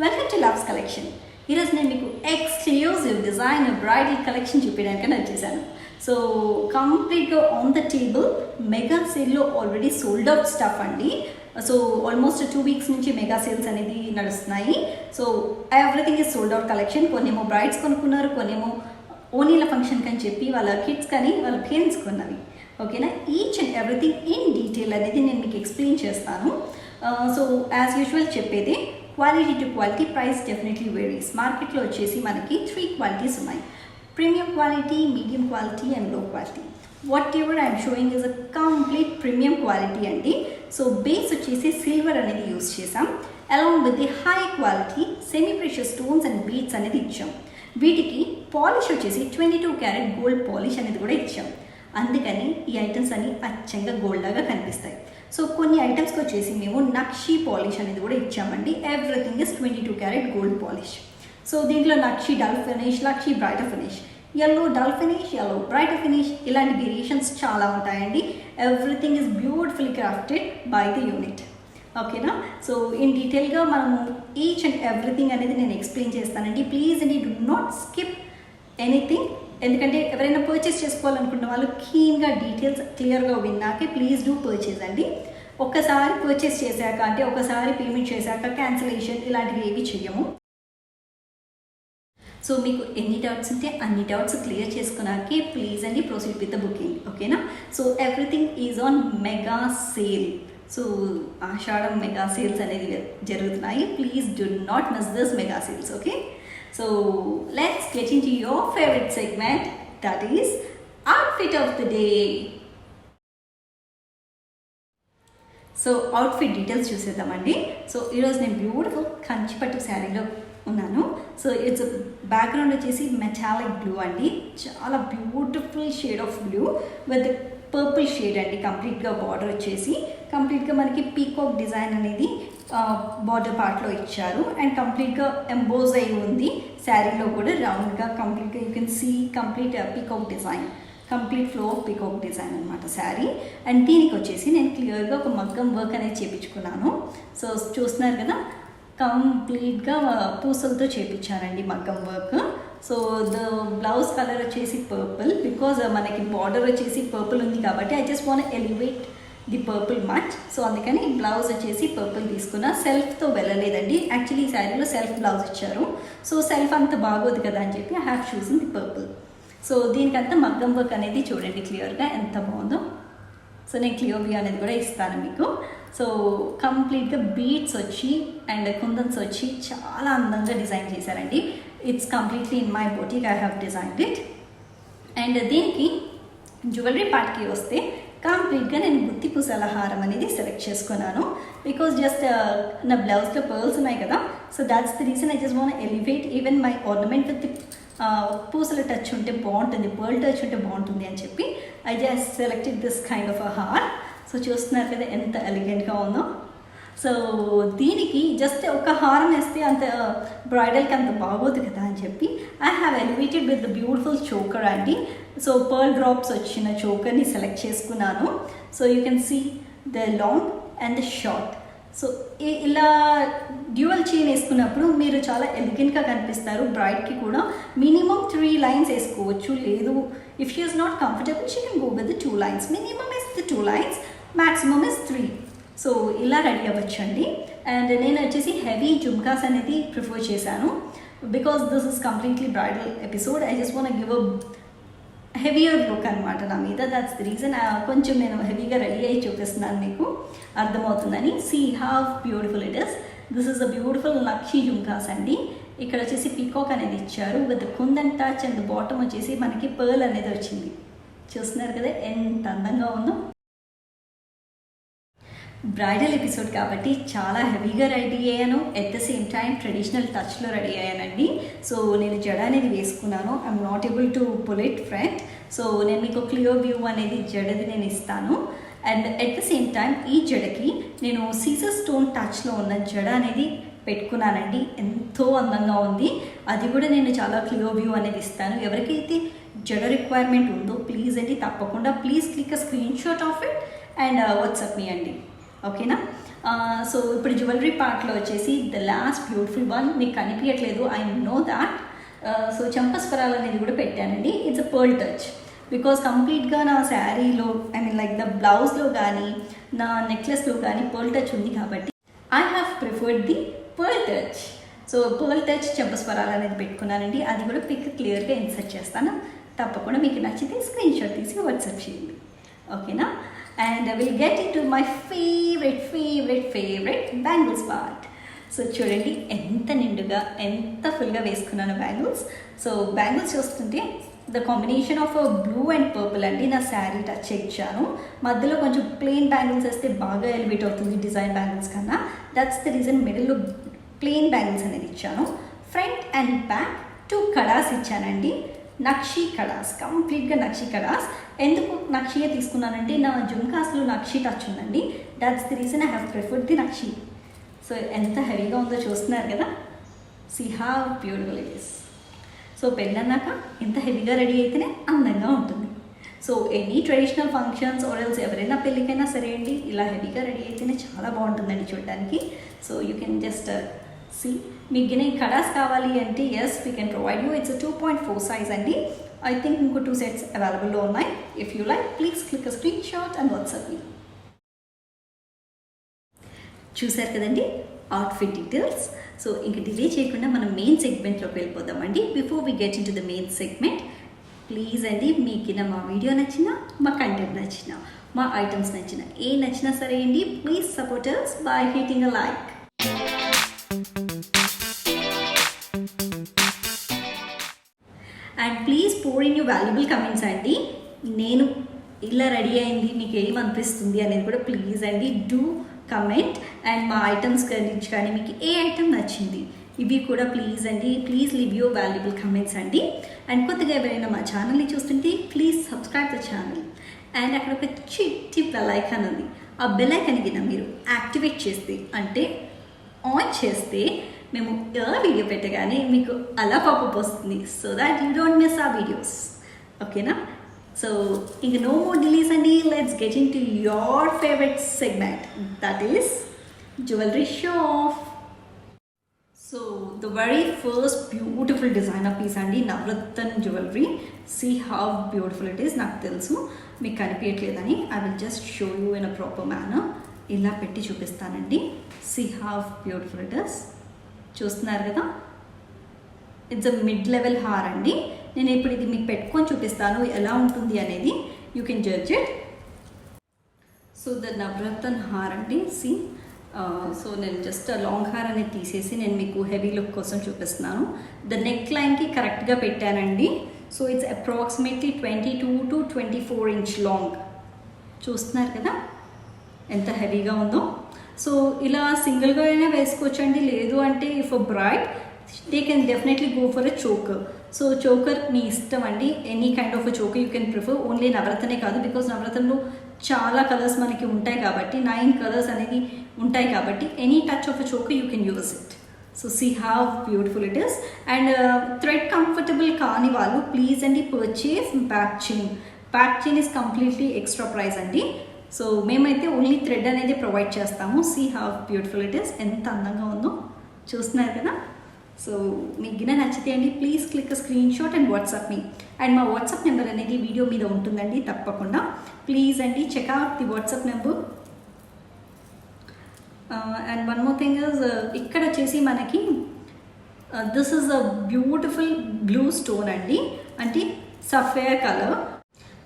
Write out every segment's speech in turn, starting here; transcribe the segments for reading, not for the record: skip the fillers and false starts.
Welcome to loves collection. ఈరోజు నేను మీకు ఎక్స్క్లూజివ్ డిజైన్ బ్రైడల్ కలెక్షన్ చూపించడానికి వచ్చేసాను. సో కంప్లీట్గా ఆన్ ద టేబుల్ మెగా సేల్లో ఆల్రెడీ సోల్డ్ అవుట్ స్టఫ్ అండి. సో ఆల్మోస్ట్ 2 వీక్స్ నుంచి మెగా సేల్స్ అనేది నడుస్తున్నాయి. So everything is sold out collection. కొన్నేమో బ్రైడ్స్ కొనుక్కున్నారు, కొన్నేమో ఓనీల ఫంక్షన్కి అని చెప్పి వాళ్ళ కిడ్స్ కానీ వాళ్ళ పేరెంట్స్ కొన్నవి. ఓకేనా, each and everything in detail అనేది నేను మీకు ఎక్స్ప్లెయిన్ చేస్తాను. సో యాజ్ యూజువల్ చెప్పేది quality to quality, price definitely varies. మార్కెట్లో వచ్చేసి మనకి 3 క్వాలిటీస్ ఉన్నాయి: premium quality, medium quality and low quality. What I'm showing is a complete premium quality అండి. సో బేస్ వచ్చేసి సిల్వర్ అనేది యూస్ చేసాం, along with the high quality semi precious stones and beads అనేది ఇచ్చాం. వీటికి polish వచ్చేసి 22 carat gold polish అనేది కూడా ఇచ్చాం. అందుకని ఈ ఐటమ్స్ అన్ని అచ్చంగా గోల్డ్ లాగా కనిపిస్తాయి. సో కొన్ని ఐటమ్స్కి వచ్చేసి మేము నక్షి పాలిష్ అనేది కూడా ఇచ్చామండి. Everything is 22 carat gold polish. So దీంట్లో nakshi dull finish, nakshi brighter finish, yellow dull finish, yellow brighter finish, ఇలాంటి వేరియేషన్స్ చాలా ఉంటాయండి. Everything is beautifully crafted by the unit. ఓకేనా, సో ఇన్ డీటెయిల్గా మనము ఈచ్ అండ్ ఎవ్రీథింగ్ అనేది నేను ఎక్స్ప్లెయిన్ చేస్తానండి. ప్లీజ్ అండి డు నాట్ స్కిప్ ఎనీథింగ్. ఎందుకంటే ఎవరైనా పర్చేస్ చేసుకోవాలనుకున్న వాళ్ళు కీన్గా డీటెయిల్స్ క్లియర్గా విన్నాకే ప్లీజ్ డూ పర్చేస్ అండి. ఒక్కసారి పర్చేస్ చేశాక, అంటే ఒకసారి పేమెంట్ చేశాక క్యాన్సిలేషన్ ఇలాంటివి ఏవి చెయ్యము. సో మీకు ఎన్ని డౌట్స్ ఉంటే అన్ని డౌట్స్ క్లియర్ చేసుకున్నాకే ప్లీజ్ అండి ప్రొసీడ్ విత్ ద బుకింగ్. ఓకేనా, so everything is on mega sale. So Ashadham mega sales అనేది జరుగుతున్నాయి. Please do not miss this mega sales. Okay, so let's get into your favorite segment, that is outfit of the day. So outfit details చూసేద్దామండి. So ఈరోజు నేను beautiful Kanchipattu శారీలో ఉన్నాను. So it's background వచ్చేసి metallic blue అండి, చాలా beautiful shade of blue with purple shade అండి. కంప్లీట్గా బార్డర్ వచ్చేసి కంప్లీట్గా మనకి పీకాక్ డిజైన్ అనేది బార్డర్ పార్ట్లో ఇచ్చారు అండ్ కంప్లీట్గా ఎంబోజ్ అయి ఉంది. శారీలో కూడా రౌండ్గా కంప్లీట్గా you can see complete peacock design, complete flow of peacock design అనమాట శారీ. అండ్ దీనికి వచ్చేసి నేను క్లియర్గా ఒక మగ్గం వర్క్ అనేది చేయించుకున్నాను. సో చూస్తున్నారు కదా, కంప్లీట్గా పూసలతో చేయించారండి మగ్గం work. So the blouse colour వచ్చేసి పర్పుల్, బికాజ్ మనకి బార్డర్ వచ్చేసి పర్పుల్ ఉంది కాబట్టి I just want elevate the purple much. So అందుకని బ్లౌజ్ వచ్చేసి పర్పుల్ తీసుకున్నా. సెల్ఫ్తో వెళ్ళలేదండి, యాక్చువల్లీ ఈ శారీలో సెల్ఫ్ బ్లౌజ్ ఇచ్చారు. సో సెల్ఫ్ అంత బాగోదు కదా అని చెప్పి I have choosing the purple. So దీనికంతా మగ్గం వర్క్ అనేది చూడండి క్లియర్గా ఎంత బాగుందో. సో నేను క్లియర్ వ్యూ అనేది కూడా ఇస్తాను మీకు. సో కంప్లీట్గా బీడ్స్ వచ్చి అండ్ కుందన్స్ వచ్చి చాలా అందంగా డిజైన్ చేశారండి. It's completely in my boutique, I have designed it. And దీనికి జ్యువెలరీ పార్ట్కి వస్తే కంప్లీట్గా నేను గుత్తి పూసల హారం అనేది సెలెక్ట్ చేసుకున్నాను. బికాజ్ జస్ట్ నా బ్లౌజ్లో పర్ల్స్ ఉన్నాయి కదా, so that's the reason I just want elevate even my ornament with పూసల టచ్ ఉంటే బాగుంటుంది, పర్ల్ టచ్ ఉంటే బాగుంటుంది అని చెప్పి I just selected this kind of a haar. So చూస్తున్నారు కదా ఎంత ఎలిగెంట్గా ఉందో. సో దీనికి జస్ట్ ఒక హారం వేస్తే అంత బ్రైడల్కి అంత బాగోదు కదా అని చెప్పి I have elevated with the beautiful choker అండి. సో పర్ల్ డ్రాప్స్ వచ్చిన చోకర్ని సెలెక్ట్ చేసుకున్నాను. So you can see the long and the short. So ఇలా డ్యూయల్ చైన్ వేసుకున్నప్పుడు మీరు చాలా ఎలిగెంట్గా కనిపిస్తారు. బ్రైడ్కి కూడా మినిమం 3 లైన్స్ వేసుకోవచ్చు, లేదు if she is not comfortable she can go with the 2 lines. Minimum is the 2 lines, maximum is 3. So ఇలా ready అవ్వచ్చు అండి. అండ్ నేను వచ్చేసి హెవీ జుమ్కాస్ అనేది ప్రిఫర్ చేశాను because this is completely bridal episode. I just want give a heavier look అనమాట నా మీద. దాట్స్ ది రీజన్ కొంచెం నేను హెవీగా రెడీ అయ్యి చూపిస్తున్నాను, మీకు అర్థమవుతుందని. See how beautiful it is. This is a beautiful nakshi jhumkas అండి. ఇక్కడ వచ్చేసి పీకాక్ అనేది ఇచ్చారు with kundan touch and bottom వచ్చేసి మనకి పర్ల్ అనేది వచ్చింది. చూస్తున్నారు కదా ఎంత అందంగా ఉందో. బ్రైడల్ ఎపిసోడ్ కాబట్టి చాలా హెవీగా రెడీ అయ్యాను, at the same time traditional టచ్లో రెడీ అయ్యానండి. సో నేను జడ అనేది వేసుకున్నాను, I'm not able to pull it front. So నేను మీకు క్లియర్ వ్యూ అనేది జడది నేను ఇస్తాను. And at the same time ఈ జడకి నేను సీజర్ స్టోన్ టచ్లో ఉన్న జడ అనేది పెట్టుకున్నానండి. ఎంతో అందంగా ఉంది, అది కూడా నేను చాలా క్లియర్ వ్యూ అనేది ఇస్తాను. ఎవరికైతే జడ రిక్వైర్మెంట్ ఉందో ప్లీజ్ అండి తప్పకుండా please click a screenshot of it and WhatsApp me అండి. ఓకేనా, సో ఇప్పుడు జ్యువెలరీ పార్ట్లో వచ్చేసి ద లాస్ట్ బ్యూటిఫుల్ వన్ మీకు కనిపించట్లేదు, ఐ నో దాట్. సో చంపస్వరాలు అనేది కూడా పెట్టానండి. It's a pearl touch because కంప్లీట్గా నా శారీలో ఐ మీన్ లైక్ ద బ్లౌజ్లో కానీ నా నెక్లెస్లో కానీ పర్ల్ టచ్ ఉంది కాబట్టి I have preferred the pearl touch. So pearl touch చంపస్వరాలు అనేది పెట్టుకున్నానండి. అది కూడా పిక్ క్లియర్గా ఇన్సర్ట్ చేస్తాను. తప్పకుండా మీకు నచ్చితే స్క్రీన్ షాట్ తీసి వాట్సాప్ చేయండి, ఓకేనా? And I will get in to my favourite bangles part. So చూడండి ఎంత నిండుగా ఎంత ఫుల్గా వేసుకున్నాను బ్యాంగిల్స్. సో బ్యాంగిల్స్ చూస్తుంటే the combination of blue and purple అండి నా శారీ టచ్ ఇచ్చాను. మధ్యలో కొంచెం ప్లెయిన్ బ్యాంగిల్స్ వేస్తే బాగా ఎలివేట్ అవుతుంది డిజైన్ బ్యాంగిల్స్ కన్నా. దట్స్ ద రీజన్ మిడిల్లో ప్లెయిన్ బ్యాంగిల్స్ అనేది ఇచ్చాను. ఫ్రంట్ అండ్ బ్యాక్ 2 కడాస్ ఇచ్చానండి, నక్షీ కడాస్, కంప్లీట్గా నక్షీ కడాస్. ఎందుకు నక్షీగా తీసుకున్నానంటే నా జుమ్కాస్లో నక్షీ టచ్ ఉందండి. That's the reason I have preferred the nakshi. So ఎంత హెవీగా ఉందో చూస్తున్నారు కదా, see how beautiful it is. So పెళ్ళన్నాక ఇంత హెవీగా రెడీ అయితేనే అందంగా ఉంటుంది. So any traditional functions or else ఎవరైనా పెళ్ళికైనా సరే అండి ఇలా హెవీగా రెడీ అయితేనే చాలా బాగుంటుందండి చూడడానికి. So you can just see. మీకు గిన కడాస్ కావాలి అంటే yes we can provide you. It's 2.4 size అండి. ఐ థింక్ ఇంకో 2 సెట్స్ అవైలబుల్లో ఉన్నాయి. If you like please click a screenshot and WhatsApp me. చూసారు కదండి అవుట్ఫిట్ డీటెయిల్స్. సో ఇంక డిలే చేయకుండా మనం మెయిన్ సెగ్మెంట్లోకి వెళ్ళిపోదామండి. Before we get into the main segment, please అండి మీకు మా వీడియో నచ్చినా, మా కంటెంట్ నచ్చినా, మా ఐటమ్స్ నచ్చినా, ఏ నచ్చినా సరే అండి, please support us by hitting a like. And please pour in you valuable comments అండి. నేను ఇలా రెడీ అయింది మీకు ఏమనిపిస్తుంది అనేది కూడా ప్లీజ్ అండి డూ కమెంట్. అండ్ మా ఐటమ్స్ గురించి కానీ మీకు ఏ ఐటమ్ నచ్చింది ఇవి కూడా ప్లీజ్ అండి, please leave your valuable comments అండి. అండ్ కొత్తగా ఎవరైనా మా ఛానల్ని చూస్తుంటే please subscribe the channel. And అక్కడ ఒక చిట్టి బెల్ ఐకాన్ ఉంది. ఆ బెల్ ఐకాన్ కింద మీరు యాక్టివేట్ చేస్తే అంటే ఆన్ చేస్తే మేము ఏ వీడియో పెట్టగానే మీకు అలా పాపప్ వస్తుంది. So that you don't miss ఆ వీడియోస్, ఓకేనా? సో ఇంక నో మోర్ డిలేస్ అండి, let's get into your favourite segment, that is jewellery show off. So the very first beautiful designer piece అండి, navaratna jewellery. See how beautiful it is. నాకు తెలుసు మీకు కనిపించట్లేదని. I will just show you in a proper manner. ఇలా పెట్టి చూపిస్తానండి. See how beautiful it is. చూస్తున్నారు కదా, it's a mid level hour అండి. నేను ఇప్పుడు ఇది మీకు పెట్టుకొని చూపిస్తాను ఎలా ఉంటుంది అనేది. You can judge it. So the Navaratna haar అండి. సి సో నేను జస్ట్ లాంగ్ హార్ అనేది తీసేసి నేను మీకు హెవీ లుక్ కోసం చూపిస్తున్నాను. ద నెక్ లైన్కి కరెక్ట్గా పెట్టానండి. So it's approximately 22 to 24 inch long. చూస్తున్నారు కదా ఎంత హెవీగా ఉందో. సో ఇలా సింగిల్గా అయినా వేసుకోవచ్చండి. లేదు అంటే if a bride they can definitely go for a choker. So choker మీ ఇష్టం అండి. Any kind of a choker you can prefer. Only నవరత్నే కాదు, బికాజ్ నవరత్నంలో చాలా కలర్స్ మనకి ఉంటాయి కాబట్టి 9 కలర్స్ అనేది ఉంటాయి కాబట్టి any touch of a choker you can use it. So see how beautiful it is. And thread comfortable కాని వాళ్ళు ప్లీజ్ అండి purchase back chain. Back chain is completely extra price అండి. సో మేమైతే ఓన్లీ థ్రెడ్ అనేది provide చేస్తాము. See how beautiful it is. ఎంత అందంగా ఉందో చూస్తున్నారు కదా. సో మీకు గిన నచ్చితే అండి please click screenshot and WhatsApp me. And మా వాట్సాప్ నెంబర్ అనేది వీడియో మీద ఉంటుందండి తప్పకుండా. ప్లీజ్ అండి check out the WhatsApp number. And one more thing is ఇక్కడ వచ్చేసి మనకి this is a beautiful blue stone అండి, అంటే sapphire colour.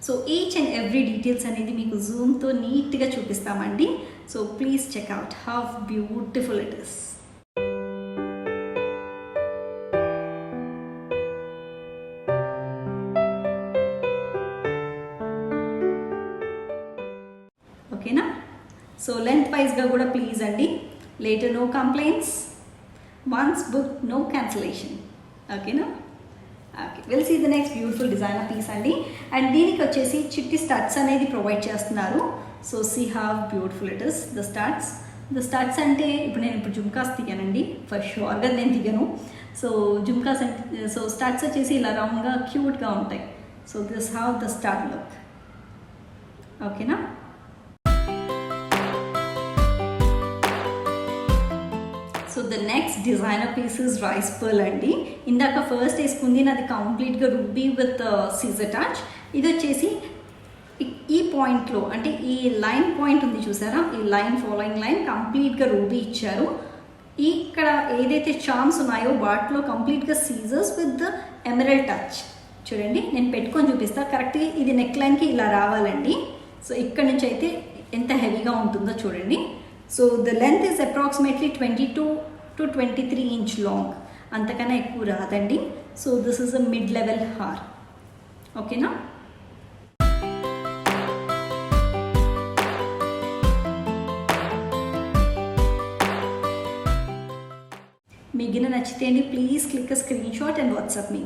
So each and every details అనేది మీకు జూమ్తో నీట్గా చూపిస్తామండి. So please check out how beautiful it is. ఓకేనా? సో లెంత్ వైజ్గా కూడా ప్లీజ్ అండి. Later no complaints, once book no cancellation. ఓకేనా? Okay, will see the next beautiful designer piece అండి. అండ్ దీనికి వచ్చేసి చిట్టి స్టడ్స్ అనేది ప్రొవైడ్ చేస్తున్నారు. So see how beautiful it is. The studs అంటే ఇప్పుడు నేను జుమ్కాస్ దిగానండి, ఫర్ షూర్గా నేను దిగాను. సో జుమ్కాస్ అంటే సో స్టడ్స్ వచ్చేసి ఇలా రౌండ్గా క్యూట్గా ఉంటాయి. So this how the stud look. ఓకేనా? The next designer piece is rice pearl అండి. ఇందాక ఫస్ట్ వేసుకుంది నాది కంప్లీట్గా రూబీ విత్ సీజర్ టచ్. ఇది వచ్చేసి ఈ పాయింట్లో అంటే ఈ లైన్ పాయింట్ ఉంది చూసారా, ఈ లైన్ ఫాలోయింగ్ లైన్ కంప్లీట్గా రూబీ ఇచ్చారు. ఇక్కడ ఏదైతే చార్మ్స్ ఉన్నాయో వాటిలో కంప్లీట్గా సీజర్స్ విత్ ఎమరల్డ్ టచ్. చూడండి నేను పెట్టుకొని చూపిస్తా. కరెక్ట్గా ఇది నెక్ లైన్కి ఇలా రావాలండి. సో ఇక్కడ నుంచి అయితే ఎంత హెవీగా ఉంటుందో చూడండి. So the length is approximately 22 to 23 inch long, అంతకన్నా ఎక్కువ రాదండి. So this is a mid level haar. ఓకేనా? మీకు గిన నచ్చితే అండి please click screenshot and WhatsApp me.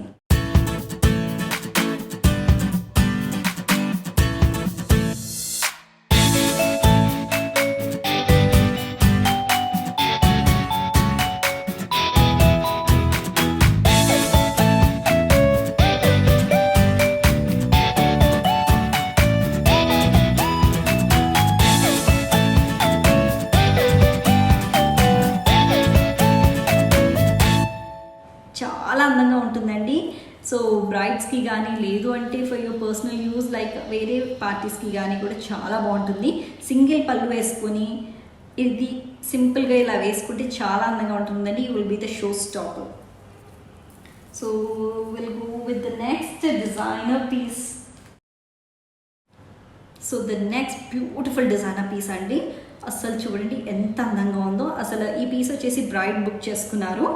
చాలా అందంగా ఉంటుందండి. సో బ్రైడ్స్కి కానీ లేదు అంటే for your personal use like వేరే పార్టీస్కి కానీ కూడా చాలా బాగుంటుంది. సింగిల్ పళ్ళు వేసుకొని ఇది సింపుల్గా ఇలా వేసుకుంటే చాలా అందంగా ఉంటుందండి. You will be the show stopper. So will go with the next designer piece. So the next beautiful designer piece అండి. అసలు చూడండి ఎంత అందంగా ఉందో. అసలు ఈ పీస్ వచ్చేసి బ్రైడ్ బుక్ చేసుకున్నారు.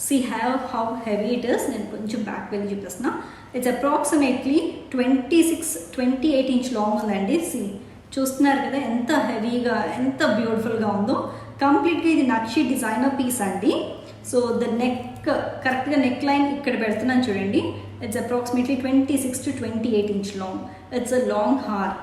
See how heavy it is. నేను కొంచెం బ్యాక్ వెళ్ళి చూపిస్తున్నా. ఇట్స్ అప్రాక్సిమేట్లీ 26-28 inch లాంగ్ ఉందండి. సి చూస్తున్నారు కదా ఎంత హెవీగా ఎంత బ్యూటిఫుల్గా ఉందో. కంప్లీట్గా ఇది నక్షి డిజైనర్ పీస్ అండి. సో ద నెక్ కరెక్ట్గా నెక్ లైన్ ఇక్కడ పెడుతున్నాను చూడండి. It's approximately 26 to 28 inch long. It's a long haar.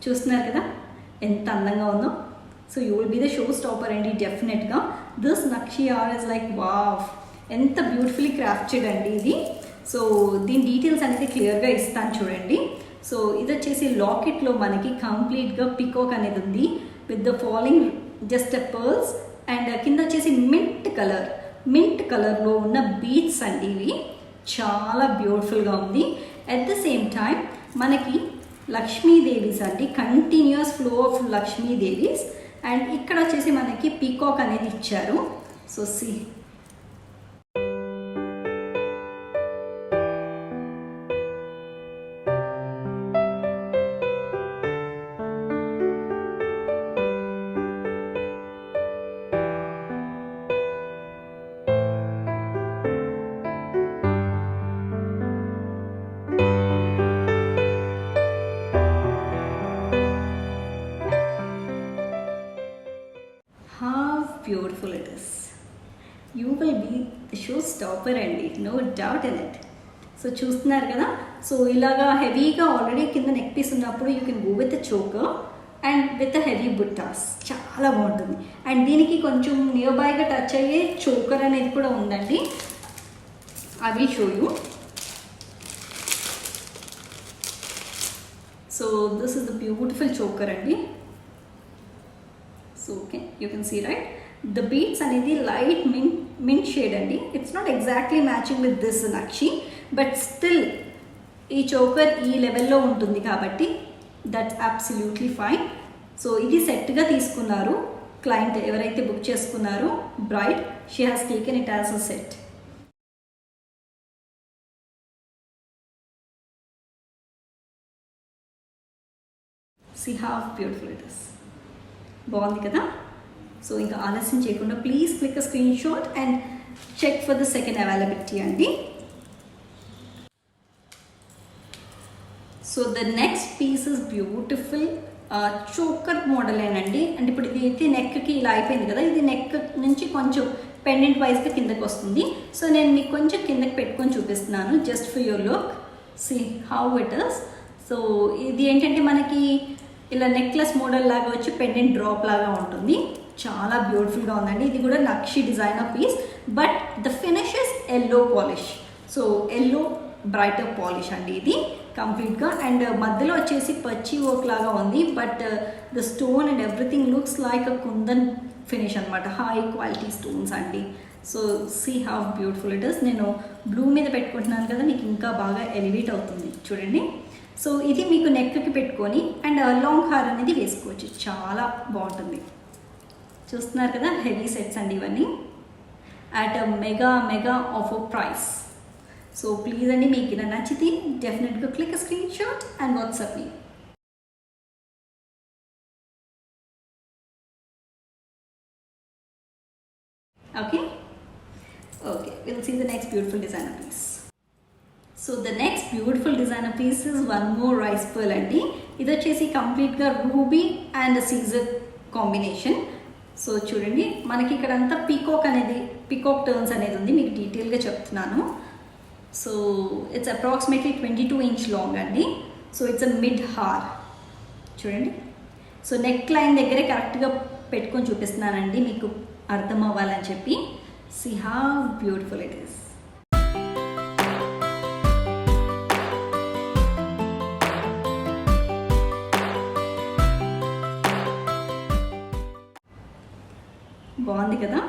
చూస్తున్నారు కదా ఎంత అందంగా ఉందో. So you will be the show stopper అండి డెఫినెట్గా. This nakshi haar is like wow, ఎంత బ్యూటిఫుల్లీ క్రాఫ్టెడ్ అండి ఇది. సో దీని డీటెయిల్స్ అనేది క్లియర్గా ఇస్తాను చూడండి. సో ఇది వచ్చేసి లాకెట్లో మనకి కంప్లీట్గా పికాక్ అనేది ఉంది with the following just pearls and కింద వచ్చేసి మింట్ కలర్లో ఉన్న బీడ్స్ అండి. ఇవి చాలా బ్యూటిఫుల్గా ఉంది. అట్ ద సేమ్ టైం మనకి లక్ష్మీదేవీస్ అండి, continuous flow of Lakshmidevis. And ఇక్కడ వచ్చేసి మనకి పీకాక్ అనేది ఇచ్చారు. So see beautiful it is. You will be the show stopper అండి, no doubt in it. So చూస్తున్నారు కదా. సో ఇలాగా హెవీగా ఆల్రెడీ కింద నెక్ పీస్ ఉన్నప్పుడు you can go with the choker and with heavy buttas, చాలా బాగుంటుంది. అండ్ దీనికి కొంచెం నియర్ బైగా టచ్ అయ్యే చోకర్ అనేది కూడా ఉందండి. I will show you. So this is the beautiful choker అండి. So okay you can see right. The beads అనేది లైట్ మింట్ షేడ్ అండి. It's not exactly matching with this nakshi, but still ఈ choker ఈ లెవెల్లో ఉంటుంది కాబట్టి దట్స్ అబ్సల్యూట్లీ ఫైన్. సో ఇది సెట్గా తీసుకున్నారు క్లయింట్ ఎవరైతే బుక్ చేసుకున్నారో braid, she has taken it as a set. See how beautiful it is. బాగుంది కదా. సో ఇంకా ఆలస్యం చేయకుండా please click screenshot and check for the second availability అండి. So the next piece is beautiful choker model ఏనండి. అంటే ఇప్పుడు ఇది అయితే నెక్కి ఇలా అయిపోయింది కదా, ఇది నెక్ నుంచి కొంచెం పెండెంట్ వైజ్గా కిందకి వస్తుంది. సో నేను మీకు కొంచెం కిందకి పెట్టుకొని చూపిస్తున్నాను just for your look. See how it is. So ఇది ఏంటంటే మనకి ఇలా నెక్లెస్ మోడల్ లాగా వచ్చి పెండెంట్ డ్రాప్ లాగా ఉంటుంది. చాలా బ్యూటిఫుల్గా ఉందండి. ఇది కూడా నక్షి designer piece, but the finish is yellow polish. So yellow brighter polish అండి ఇది కంప్లీట్గా. అండ్ మధ్యలో వచ్చేసి పచ్చి వర్క్ లాగా ఉంది, but the stone and everything looks like a kundan finish అనమాట. హై క్వాలిటీ స్టోన్స్ అండి. So see how beautiful it is. నేను బ్లూ మీద పెట్టుకుంటున్నాను కదా, మీకు ఇంకా బాగా ఎలివేట్ అవుతుంది చూడండి. సో ఇది మీకు నెక్కి పెట్టుకొని అండ్ లాంగ్ హార్ అనేది వేసుకోవచ్చు, చాలా బాగుంటుంది. చూస్తున్నారు కదా, హెవీ సెట్స్ అండి ఇవన్నీ at mega offer price. So please అండి, మీకు ఇలా నచ్చితే డెఫినెట్గా click screenshot and WhatsApp me. Okay, we'll see the next beautiful designer piece. So the next beautiful designer piece is one more rice pearl అండి. ఇది వచ్చేసి కంప్లీట్గా ruby and CZ combination. So చూడండి, మనకి ఇక్కడ అంతా పీకాక్ టర్న్స్ అనేది ఉంది, మీకు డీటెయిల్గా చెప్తున్నాను. So it's approximately 22 inch long అండి. So it's a mid haar చూడండి. సో నెక్ లైన్ దగ్గరే కరెక్ట్గా పెట్టుకొని చూపిస్తున్నానండి మీకు అర్థం అవ్వాలని చెప్పి. సీ హౌ బ్యూటిఫుల్ ఇట్ ఈస్. బాగుంది కదా.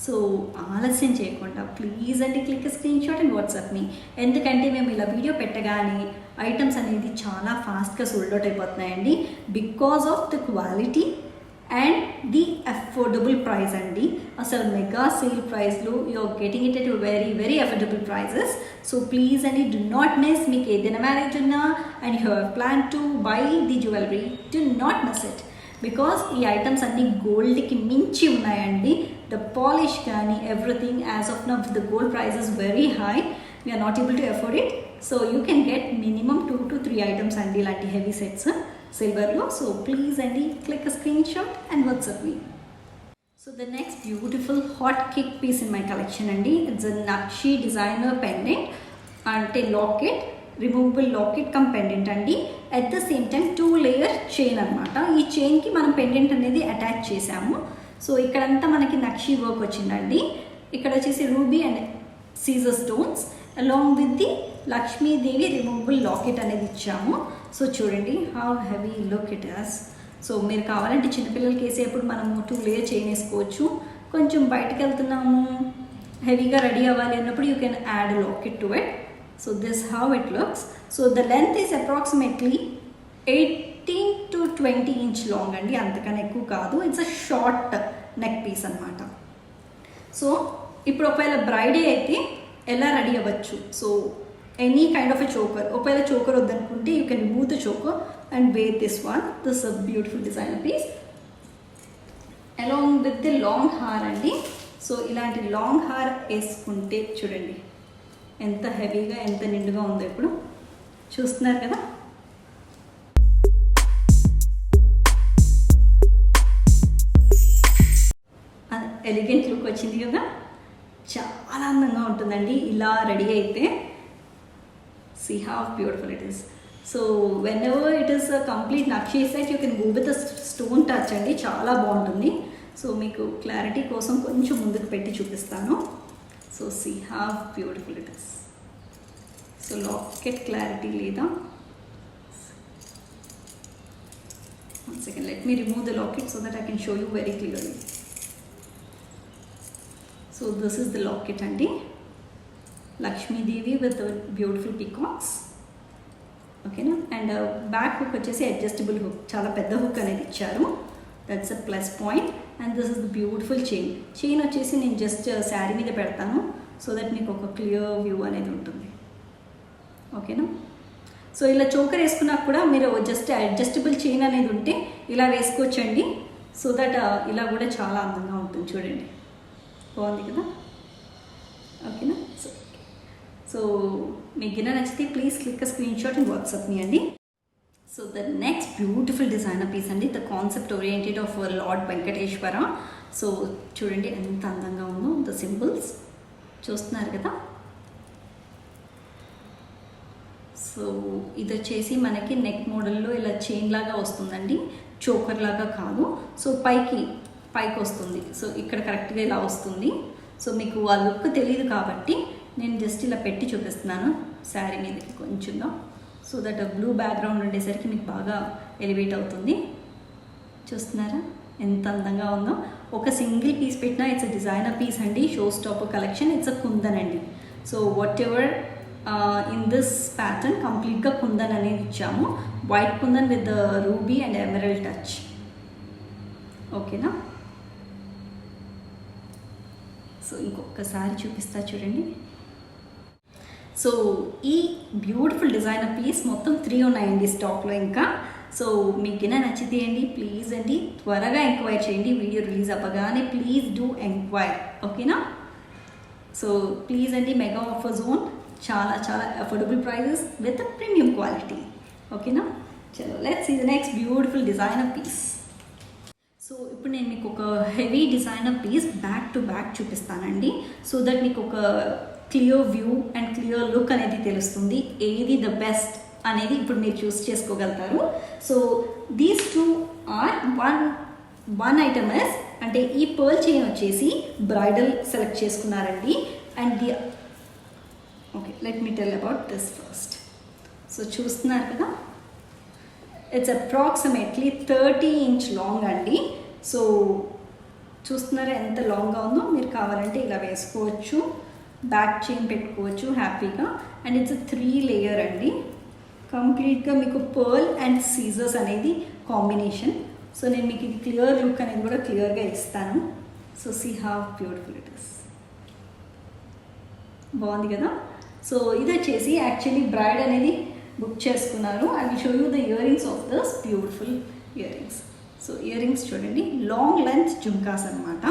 సో ఆలస్యం చేయకుండా ప్లీజ్ అండి click screenshot and WhatsApp me. ఎందుకంటే మేము ఇలా వీడియో పెట్టగానే ఐటమ్స్ అనేది చాలా ఫాస్ట్గా సోల్డ్ అవుట్ అయిపోతున్నాయండి, because of the quality and the affordable price అండి. అసలు మెగా సేల్ ప్రైస్లో you're getting it at very affordable prices. So please అండి, డు నాట్ మిస్. మీకు ఏదైనా మ్యారేజ్ ఉన్నా and you have plan to buy the jewellery, do not miss it. Because ఈ items అన్నీ గోల్డ్కి మించి ఉన్నాయండి. ద పాలిష్ కానీ everything as of now the gold price is very high, we're not able to afford it. So you can get minimum 2 to 3 items అండి ఇలాంటి heavy sets సిల్వర్లో. So please అండి click screenshot and WhatsApp me. So the next beautiful hot cake piece in my collection అండి. It's a nakshi designer pendant, అంటే locket, removable locket cum pendant అండి. At the same time 2 layer chain అనమాట. ఈ చైన్కి మనం pendant అనేది attach చేసాము. So ఇక్కడంతా మనకి నక్షి వర్క్ వచ్చిందండి. ఇక్కడ వచ్చేసి ruby and CZ stones along with the Lakshmidevi removable locket అనేది ఇచ్చాము. సో చూడండి how heavy look it has. So మీరు కావాలంటే చిన్నపిల్లలకి వేసేప్పుడు మనము 2 layer చైన్ వేసుకోవచ్చు. కొంచెం బయటకు వెళ్తున్నాము, హెవీగా రెడీ అవ్వాలి అన్నప్పుడు you can add locket to it. So this how it looks. So the length is approximately 18 to 20 inch long అండి, అంతకన్నా ఎక్కువ కాదు. It's a short neck piece అనమాట. సో ఇప్పుడు ఒకవేళ బ్రైడే అయితే ఎలా రెడీ అవ్వచ్చు? So any kind of a choker, ఒకవేళ చోకర్ వద్దనుకుంటే you can remove the choker and wear this one. This a beautiful designer piece along with the long haar అండి. సో ఇలాంటి లాంగ్ హార్ వేసుకుంటే చూడండి ఎంత హెవీగా ఎంత నిండుగా ఉందో. ఇప్పుడు చూస్తున్నారు కదా. ఎలిగెంట్ లుక్ వచ్చింది కదా, చాలా అందంగా ఉంటుందండి ఇలా రెడీ అయితే. See how beautiful it is. So whenever it is complete nakshi set you can go with stone touch అండి, చాలా బాగుంటుంది. సో మీకు క్లారిటీ కోసం కొంచెం ముందుకు పెట్టి చూపిస్తాను. So see how beautiful it is. So locket clarity లేదా, one second, let me remove the locket so that I can show you very clearly. So this is the locket andi, Lakshmi Devi with the beautiful peacocks. Okay na, and back hook వచ్చేసి adjustable hook, చాలా పెద్ద hook అనేది ఇచ్చారు. That's a plus point. And this is the beautiful chain వచ్చేసి నేను just sari మీద పెడతాను so that మీకు ఒక క్లియర్ వ్యూ అనేది ఉంటుంది. ఓకేనా. సో ఇలా చోకర్ వేసుకున్నా కూడా మీరు జస్ట్ అడ్జస్టబుల్ చైన్ అనేది ఉంటే ఇలా వేసుకోవచ్చండి. సో దట్ ఇలా కూడా చాలా అందంగా ఉంటుంది చూడండి. బాగుంది కదా. ఓకేనా. సో మీకు గిన్నె నచ్చితే please click screenshot and WhatsApp me అండి. So the next beautiful designer piece అండి, the concept oriented of lord Venkateswara. So చూడండి ఎంత అందంగా ఉందో, ద సింబల్స్ చూస్తున్నారు కదా. సో ఇది వచ్చేసి మనకి నెక్ మోడల్లో ఇలా చైన్ లాగా వస్తుందండి, చోకర్ లాగా కాదు. సో పైకి వస్తుంది. సో ఇక్కడ కరెక్ట్గా ఇలా వస్తుంది. సో మీకు ఆ లుక్ తెలియదు కాబట్టి నేను జస్ట్ ఇలా పెట్టి చూపిస్తున్నాను శారీ మీదకి కొంచెంగా. సో దట్ బ్లూ బ్యాక్గ్రౌండ్ ఉండేసరికి మీకు బాగా ఎలివేట్ అవుతుంది. చూస్తున్నారా ఎంత అందంగా ఉందో. ఒక సింగిల్ పీస్ పెట్టినా ఇట్స్ అ డిజైనర్ పీస్ అండి, show stopper collection. It's a kundan అండి. So whatever in this pattern కంప్లీట్గా కుందన్ అనేది ఇచ్చాము. White kundan with ruby and emerald touch. ఓకేనా. సో ఇంకొకసారి చూపిస్తా చూడండి. సో ఈ బ్యూటిఫుల్ డిజైనర్ పీస్ మొత్తం 3 ఉన్నాయండి స్టాక్లో ఇంకా. సో మీకు గిన్నె నచ్చితే అండి ప్లీజ్ అండి త్వరగా ఎంక్వైర్ చేయండి. వీడియో రిలీజ్ అవ్వగానే ప్లీజ్ డూ ఎంక్వైర్. ఓకేనా. సో ప్లీజ్ అండి, మెగా ఆఫర్ జోన్, చాలా చాలా affordable prices with premium quality. ఓకేనా. చలో let's see the next beautiful designer piece. So ఇప్పుడు నేను మీకు ఒక heavy designer piece back to back చూపిస్తానండి. సో దట్ మీకు ఒక clear view and clear look అనేది తెలుస్తుంది, ఏది ద బెస్ట్ అనేది ఇప్పుడు మీరు చూస్ చేసుకోగలుగుతారు. So these 2 are one items అంటే ఈ పర్ల్ చైన్ వచ్చేసి బ్రైడల్ సెలెక్ట్ చేసుకున్నారండి. And the okay let me tell about this first. So చూస్తున్నారు కదా, ఇట్స్ అప్రాక్సిమేట్లీ 30 ఇంచ్ లాంగ్ అండి. సో చూస్తున్నారా ఎంత లాంగ్గా ఉందో. మీరు కావాలంటే ఇలా వేసుకోవచ్చు, బ్యాక్ చైన్ పెట్టుకోవచ్చు హ్యాపీగా. అండ్ ఇట్స్ 3 లేయర్ అండి. కంప్లీట్గా మీకు పర్ల్ అండ్ సీజర్స్ అనేది కాంబినేషన్. సో నేను మీకు ఇది క్లియర్ లుక్ అనేది కూడా క్లియర్గా ఇస్తాను. So see how beautiful it is. బాగుంది కదా. సో ఇది వచ్చేసి యాక్చువల్లీ బ్రైడ్ అనేది బుక్ చేసుకున్నారు. I will show you the earrings of this beautiful earrings. So earrings చూడండి, లాంగ్ లెంత్ జుమ్కాస్ అనమాట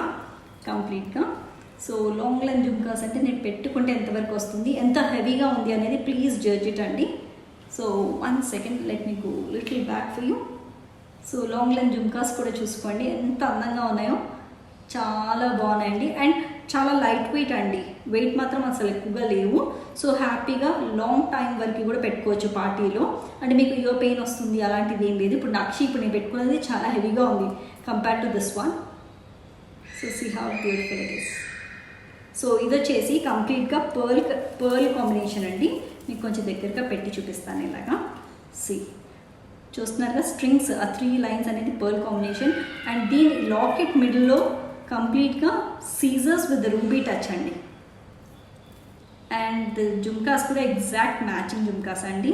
కంప్లీట్గా. సో లాంగ్ లెంత్ జుమ్కాస్ అంటే నేను పెట్టుకుంటే ఎంతవరకు వస్తుంది, ఎంత హెవీగా ఉంది అనేది ప్లీజ్ జడ్జ్ ఇట్ అండి. So 1 second let me go little back for you. So long length jhumkas కూడా చూసుకోండి ఎంత అందంగా ఉన్నాయో, చాలా బాగున్నాయండి. అండ్ చాలా లైట్ వెయిట్ అండి, వెయిట్ మాత్రం అసలు ఎక్కువగా లేవు. సో హ్యాపీగా లాంగ్ టైం వరకు కూడా పెట్టుకోవచ్చు పార్టీలో. అంటే మీకు ఇయర్ పెయిన్ వస్తుంది అలాంటిది ఏం లేదు. ఇప్పుడు ఇప్పుడు నేను పెట్టుకున్నది చాలా హెవీగా ఉంది compare to this one. So see how beautiful it is. So ఇది వచ్చేసి కంప్లీట్గా పర్ల్ కాంబినేషన్ అండి. మీకు కొంచెం దగ్గరగా పెట్టి చూపిస్తాను ఇలాగా. సి చూస్తున్నారుగా స్ట్రింగ్స్, ఆ 3 లైన్స్ అనేది పర్ల్ కాంబినేషన్. అండ్ దీని లాకెట్ మిడిల్లో కంప్లీట్గా సీజర్స్ విత్ రూబీ టచ్ అండి. అండ్ జుమ్కాస్ కూడా ఎగ్జాక్ట్ మ్యాచింగ్ జుమ్కాస్ అండి.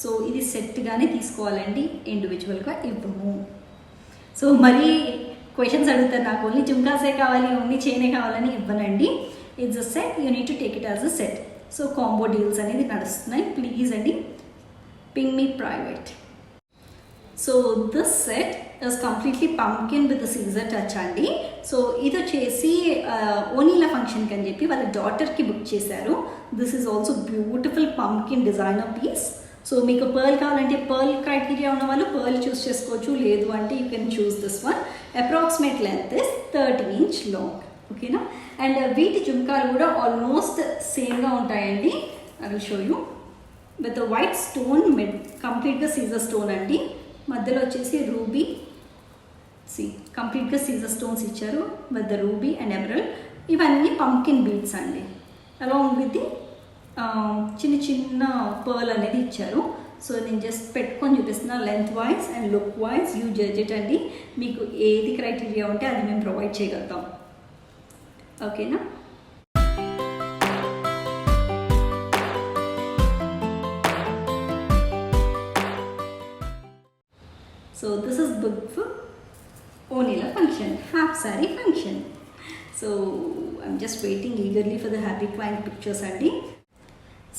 సో ఇది సెట్గానే తీసుకోవాలండి, ఇండివిజువల్గా ఇవ్వము. సో మరీ క్వశ్చన్స్ అడుగుతారు, నాకు ఓన్లీ జుమ్కాసే కావాలి, ఓన్లీ చైనే కావాలని ఇవ్వనండి. It's a set, you need to take it as a set. So combo deals అనేది నడుస్తున్నాయి. ప్లీజ్ అండి ping me private. So this set is completely పంకిన్ విత్ సీజర్ టచ్ అండి. సో ఇది వచ్చేసి ఓనీలా ఫంక్షన్కి అని చెప్పి వాళ్ళ డాటర్కి బుక్ చేశారు. దిస్ ఈజ్ ఆల్సో బ్యూటిఫుల్ పంకిన్ డిజైనర్ పీస్. సో మీకు పర్ల్ కావాలంటే పర్ల్ క్రైటీరియా ఉన్న వాళ్ళు పర్ల్ చూస్ చేసుకోవచ్చు, లేదు అంటే you can choose this one. Approximate length is 30 inch long. ఓకేనా. అండ్ వీటి జుమ్కాలు కూడా ఆల్మోస్ట్ సేమ్గా ఉంటాయండి. I will show you with white stone mid, కంప్లీట్గా సీజర్ స్టోన్ అండి. మధ్యలో వచ్చేసి రూబీ, సి కంప్లీట్గా సీజర్ స్టోన్స్ ఇచ్చారు with the ruby and emerald. ఇవన్నీ పంకిన్ బీడ్స్ అండి, అలాంగ్ విత్ ది చిన్న చిన్న పర్ల్ అనేది ఇచ్చారు. సో నేను జస్ట్ పెట్టుకొని చూపిస్తున్నా length wise and look wise you judge it అండి. మీకు ఏది క్రైటీరియా ఉంటే అది మేము ప్రొవైడ్ చేయగలుగుతాం. ఓకేనా. So this is booked for Onila function, half saree function. So I'm just waiting eagerly for the happy client pictures అండి.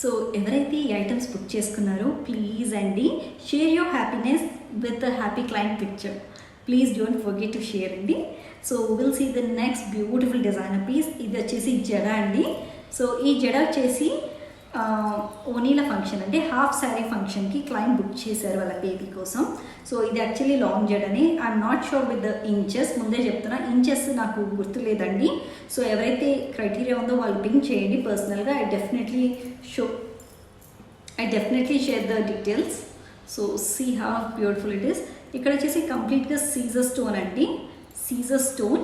సో ఎవరైతే ఈ ఐటమ్స్ బుక్ చేసుకున్నారో ప్లీజ్ అండి share your happiness with the happy client picture. Please don't forget to share అండి. So will see the next beautiful designer piece. ఇది వచ్చేసి జడ అండి. సో ఈ జడ వచ్చేసి ఓనీల ఫంక్షన్ అంటే హాఫ్ శారీ ఫంక్షన్కి క్లయింట్ బుక్ చేశారు వాళ్ళ బేబీ కోసం. సో ఇది యాక్చువల్లీ లాంగ్ జడని. I'm not sure with the inches, ముందే చెప్తున్నా ఇంచెస్ నాకు గుర్తులేదండి. సో ఎవరైతే క్రైటీరియా ఉందో వాళ్ళు పింక్ చేయండి. పర్సనల్గా I definitely share the details. So see how beautiful it is. ఇక్కడ వచ్చేసి కంప్లీట్గా సీజర్ స్టోన్ అండి. CZ stone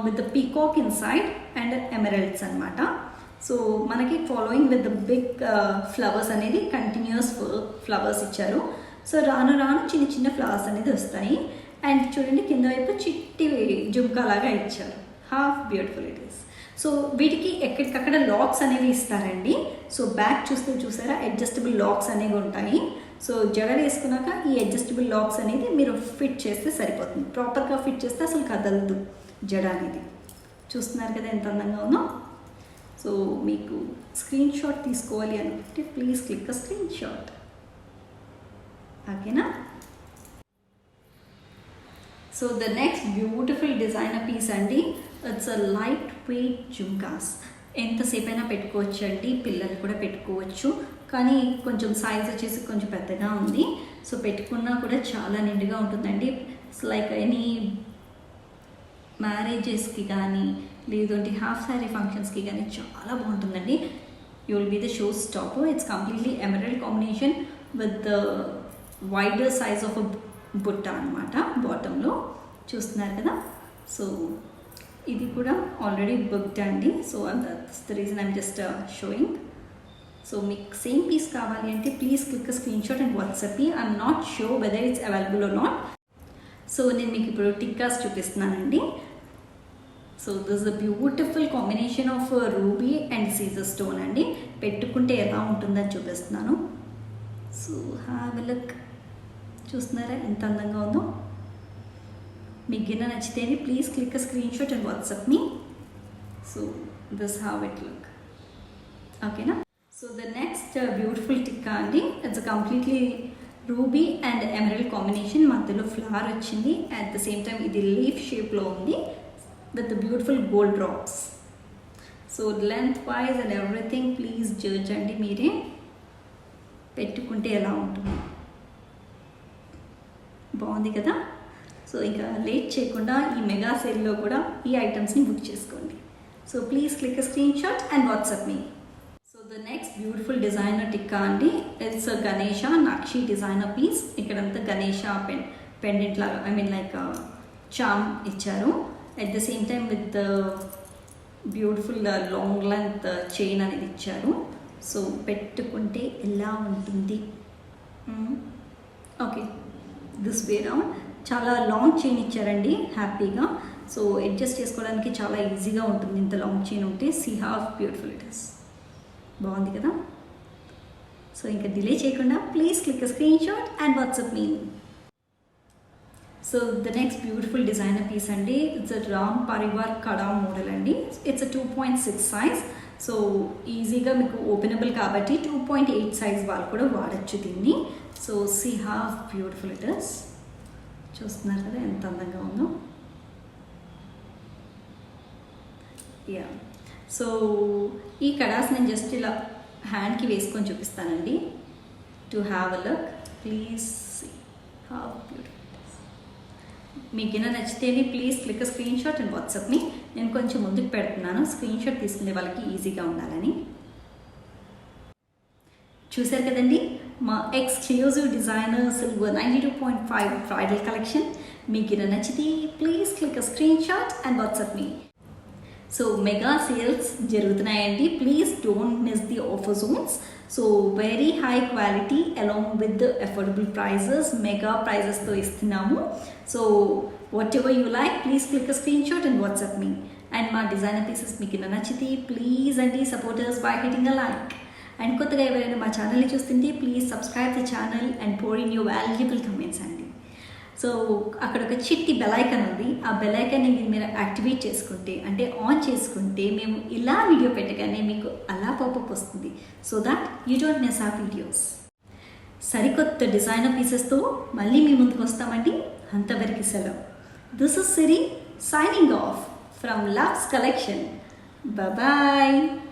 with the peacock inside and emeralds అనమాట. సో మనకి following with the big flowers అనేది కంటిన్యూస్ ఫ్లవర్స్ ఇచ్చారు. సో రాను రాను చిన్న చిన్న ఫ్లవర్స్ అనేది వస్తాయి. అండ్ చూడండి కింద వైపు చిట్టి జుమ్కా లాగా ఇచ్చారు. Half beautiful it is. So వీటికి ఎక్కడికక్కడ లాక్స్ అనేవి ఇస్తారండి. సో బ్యాక్ చూస్తే చూసారా అడ్జస్టబుల్ లాక్స్ అనేవి ఉంటాయి. సో జడ వేసుకున్నాక ఈ అడ్జస్టబుల్ లాక్స్ అనేది మీరు ఫిట్ చేస్తే సరిపోతుంది. ప్రాపర్గా ఫిట్ చేస్తే అసలు కదలదు జడ అనేది. చూస్తున్నారు కదా ఎంత అందంగా ఉందో. సో మీకు స్క్రీన్ షాట్ తీసుకోవాలి అనుకుంటే please click a screenshot. ఓకేనా. So the next beautiful designer piece అండి. It's a lightweight jhumkas. ఎంతసేపు అయినా పెట్టుకోవచ్చు అండి, పిల్లలు కూడా పెట్టుకోవచ్చు. కానీ కొంచెం సైజ్ వచ్చేసి కొంచెం పెద్దగా ఉంది. సో పెట్టుకున్నా కూడా చాలా నిండుగా ఉంటుందండి. ఇట్స్ లైక్ ఎనీ మ్యారేజెస్కి కానీ లేదంటే హాఫ్ శారీ ఫంక్షన్స్కి కానీ చాలా బాగుంటుందండి. You will be the show stopper. It's completely emerald combination with the wider size of a బుట్ట అనమాట బాటంలో. చూస్తున్నారు కదా. సో ఇది కూడా ఆల్రెడీ బుక్డ్ అండి. So that's the reason I'm just showing. So మీకు సేమ్ పీస్ కావాలి అంటే please click screenshot and WhatsApp me. I'm not sure whether it's available or not. So నేను మీకు ఇప్పుడు టిక్కాస్ చూపిస్తున్నానండి. So this a beautiful combination of ruby and సీజర్ stone అండి. పెట్టుకుంటే ఎలా ఉంటుందని చూపిస్తున్నాను. So have a look. చూస్తున్నారా ఎంత అందంగా ఉందో. మీకు గిన్నె నచ్చితేనే please click screenshot and WhatsApp me. So this have it look. ఓకేనా. So the next beautiful tikka అండి. It's completely ruby and emerald combination. మధ్యలో ఫ్లవర్ వచ్చింది. అట్ ద సేమ్ టైం ఇది లీఫ్ షేప్లో ఉంది with the beautiful gold drops. So length wise and everything please judge అండి మీరే. పెట్టుకుంటే ఎలా ఉంటుంది. బాగుంది కదా. సో ఇంకా లేట్ చేయకుండా ఈ మెగా సేల్లో కూడా ఈ ఐటమ్స్ని బుక్ చేసుకోండి. So please click screenshot and WhatsApp me. So the next beautiful designer tikka అండి. It's Ganesha nakshi designer piece. ఇక్కడంతా గణేష పెండెంట్ లాగా ఐ మీన్ లైక్ చామ్ ఇచ్చారు. At the same time with the beautiful long length chain అనేది ఇచ్చారు. So పెట్టుకుంటే ఎలా ఉంటుంది. Okay this way round. చాలా లాంగ్ చైన్ ఇచ్చారండి హ్యాపీగా. సో అడ్జస్ట్ చేసుకోవడానికి చాలా ఈజీగా ఉంటుంది ఇంత లాంగ్ చైన్ ఉంటే. See how beautiful it is. బాగుంది కదా. సో ఇంకా డిలే చేయకుండా please click screenshot and WhatsApp me. So the next beautiful designer piece అండి. ఇట్స్ అ రామ్ పరివార్ కడా మోడల్ అండి. It's a 2.6 size. సో ఈజీగా మీకు ఓపెనబుల్ కాబట్టి 2.8 సైజ్ వాళ్ళు కూడా వాడచ్చు దీన్ని. So see how beautiful it is. చూస్తున్నారు కదా ఎంత అందంగా ఉందో. యా. సో ఈ కడాస్ నేను జస్ట్ ఇలా హ్యాండ్కి వేసుకొని చూపిస్తానండి. To have a look. Please see how beautiful. మీకు గిన్నె నచ్చితేనే please click screenshot and WhatsApp me. నేను కొంచెం ముందుకు పెడుతున్నాను స్క్రీన్ షాట్ తీసుకునే వాళ్ళకి ఈజీగా ఉండాలని. చూశారు కదండి మా exclusive designer silver 92.5 bridal collection. మీకు గిన్నె నచ్చితే please click screenshot and WhatsApp me. So mega sales జరుగుతున్నాయండి. Please don't miss the offer zones. So very high quality along with the affordable prices. Mega ప్రైజెస్తో ఇస్తున్నాము. So whatever you like please click screenshot and WhatsApp me. And మా designer pieces మీకు నచ్చితే please అండి support us by hitting a like. And కొత్తగా ఎవరైనా మా ఛానల్ని చూస్తుంటే please subscribe the channel and pour in your valuable comments అండి. సో అక్కడ ఒక చిట్టి బెలైకన్ ఉంది. ఆ బెలైకన్ని మీరు యాక్టివేట్ చేసుకుంటే అంటే ఆన్ చేసుకుంటే మేము ఇలా వీడియో పెట్టగానే మీకు అలా పాపప్ వస్తుంది. So that you don't miss our videos. సరికొత్త డిజైనర్ పీసెస్తో మళ్ళీ మీ ముందుకు వస్తామండి. అంతవరకు సెలవు. This is Siri signing off from Love's collection. Bye.